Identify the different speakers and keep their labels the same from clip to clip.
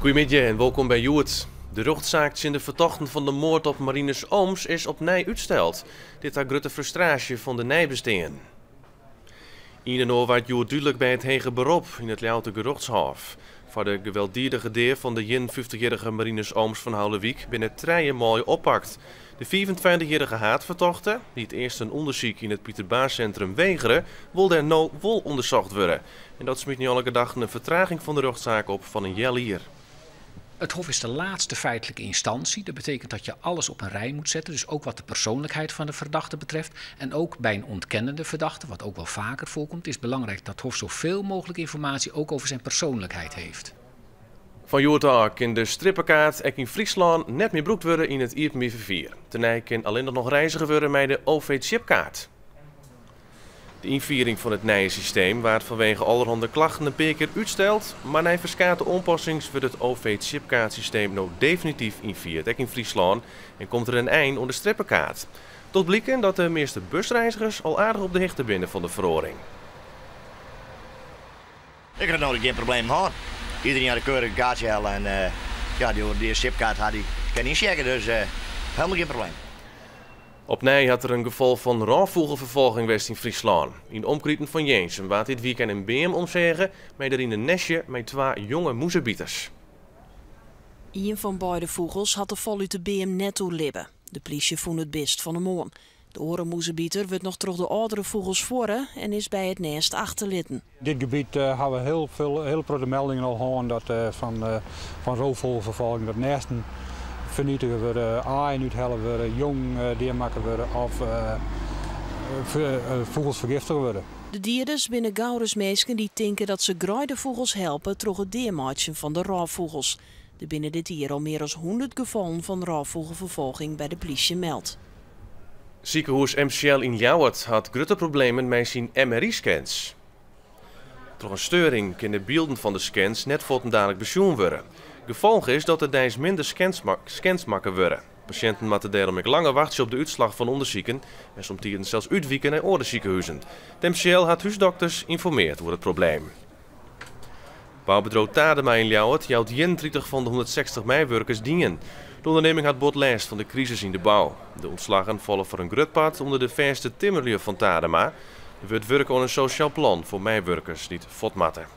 Speaker 1: Goedemiddag en welkom bij Joet. De rechtszaak in de verdachten van de moord op Marinus Ooms is opnieuw uitgesteld. Dit had grote frustratie van de nijbesteen. In de oor werd Joet duidelijk bij het hege beroep in het Louter Gerechtshof. Voor de gewelddadige deer van de 51-jarige Marinus Ooms van Houwelwijk binnen 3 mooi oppakt. De 25-jarige haatverdachte, die het eerst een onderzoek in het Pieter Baas Centrum weigeren, wil er nou wel onderzocht worden. En dat smiet nu alle gedachten een vertraging van de rechtszaak op van een jaar.
Speaker 2: Het Hof is de laatste feitelijke instantie. Dat betekent dat je alles op een rij moet zetten. Dus ook wat de persoonlijkheid van de verdachte betreft. En ook bij een ontkennende verdachte, wat ook wel vaker voorkomt, is belangrijk dat het Hof zoveel mogelijk informatie ook over zijn persoonlijkheid heeft.
Speaker 1: Van Joertaak in de strippenkaart en in Friesland net meer broekt worden in het IPMI vervier. Tenij kan alleen nog reiziger worden met de OV-chipkaart. De inviering van het nieuwe systeem werd vanwege allerhande klachten een paar keer uitgesteld, maar na verschillende aanpassingen wordt het OV-chipkaartsysteem nou definitief invierd in Friesland en komt er een eind aan de strippenkaart. Tot blijken dat de meeste busreizigers al aardig op de hichte binnen van de verordening.
Speaker 3: Ik had nooit geen probleem gehad. Iedereen had een keurig kaartje en die chipkaart had ik kan inchecken, dus helemaal geen probleem.
Speaker 1: Opnieuw had er een geval van raafvogelvervolging geweest in Friesland. In de omkrieten van Jeensen waar dit weekend een beem omzegen met erin een nestje met 2 jonge moezebieters.
Speaker 4: Een van beide vogels had de voluite beem net libben. De politie vond het best van hem aan. De orenmoezebieter wordt nog door de oudere vogels voor en is bij het nest achterlitten.
Speaker 5: Dit gebied hebben we heel grote meldingen al gehoord dat van roofvogelvervolging dat nesten vernietigen worden, aaien uithellen worden, jong diermakken worden of vogels vergiftigen worden.
Speaker 4: De dierders binnen Goudersmeesken die denken dat ze de vogels helpen door het deermaatjen van de roofvogels. Er binnen dit jaar al meer dan 100 gevallen van roofvogelvervolging bij de politie meldt.
Speaker 1: Ziekenhuis MCL in Ljouwert had grote problemen met zijn MRI-scans. Door een steuring kunnen de beelden van de scans net dadelijk bezoen worden. Gevolg is dat er deze minder scans maken worden. Patiënten moeten daarom langer wachten op de uitslag van onderzoeken en soms zelfs uitwijken naar andere ziekenhuizen. De MCL had huisdokters informeerd over het probleem. Bouwbedrijf Tadema in Ljouwert jouwt 31 van de 160 meiwerkers dienen. De onderneming had botlijst van de crisis in de bouw. De ontslagen vallen voor een grutpad onder de verste timmerlier van Tadema. Er wordt werken aan een sociaal plan voor meiwerkers die het fotmatten.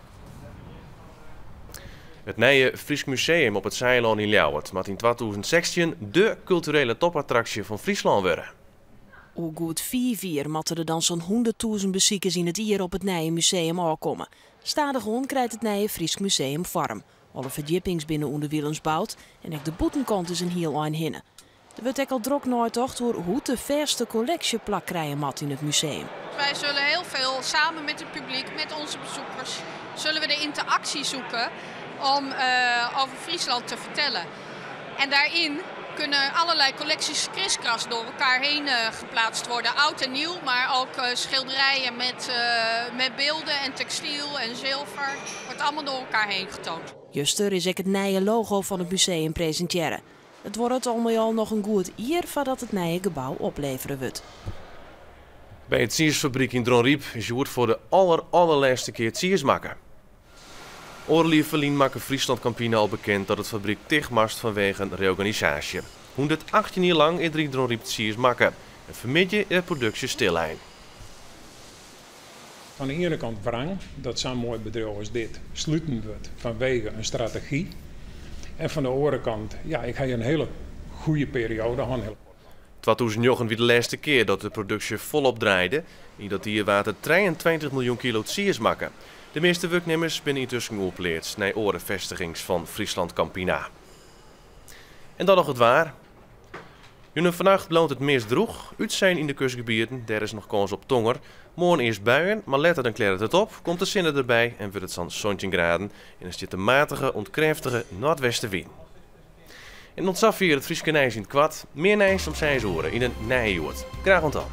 Speaker 1: Het nieuwe Fries Museum op het Zeiland in Ljouwert moet in 2016 de culturele topattractie van Friesland worden.
Speaker 4: Hoe goed 4 jaar moeten er dan zo'n 100.000 bezoekers in het jaar op het nieuwe museum aankomen. Stadigon krijgt het nieuwe Fries Museum vorm. Alle verdiepings binnen onder Willems bouwt en ook de boetenkant is een heel eind hinnen. Er wordt ook al druk nagedacht door hoe de verste collectieplak krijgen mat in het museum.
Speaker 6: Wij zullen heel veel samen met het publiek, met onze bezoekers, zullen we de interactie zoeken om over Friesland te vertellen. En daarin kunnen allerlei collecties kriskras door elkaar heen geplaatst worden. Oud en nieuw, maar ook schilderijen met beelden en textiel en zilver. Wordt allemaal door elkaar heen getoond.
Speaker 4: Juster is ook het nieuwe logo van het museum presenteren. Het wordt allemaal nog een goed jaar voordat het nieuwe gebouw opleveren wordt.
Speaker 1: Bij het siersfabriek in Dronriep is Joert voor de allerlaatste keer het siers maken. Oorlier Verlien maken Friesland Campina al bekend dat het fabriek dichtmast vanwege een reorganisatie. 118 jaar lang in 3 Dronriep het siers maken. En vermidden de productie stillijn.
Speaker 7: Van de ene kant wrang dat zo'n mooi bedrijf als dit sluiten wordt vanwege een strategie. En van de andere kant, ja, ik heb een hele goede periode gehad.
Speaker 1: 2009 weer de laatste keer dat de productie volop draaide. In dat hier water 23 miljoen kilo siers maken. De meeste werknemers zijn intussen opgeleerd naar orenvestigings van Friesland Campina. En dan nog het waar. Nu vannacht belooft het meest droeg. Uit zijn in de kustgebieden, daar is nog kans op tonger. Morgen eerst buien, maar later dan klart het op. Komt de zinnen erbij en wordt het dan 17 graden. En er zit een matige, ontkreftige noordwestenwind. En ontzaf hier het Frieske Nijs in het kwad. Meer Nijs om zijn oren in een Nijjoerd. Graag onthal.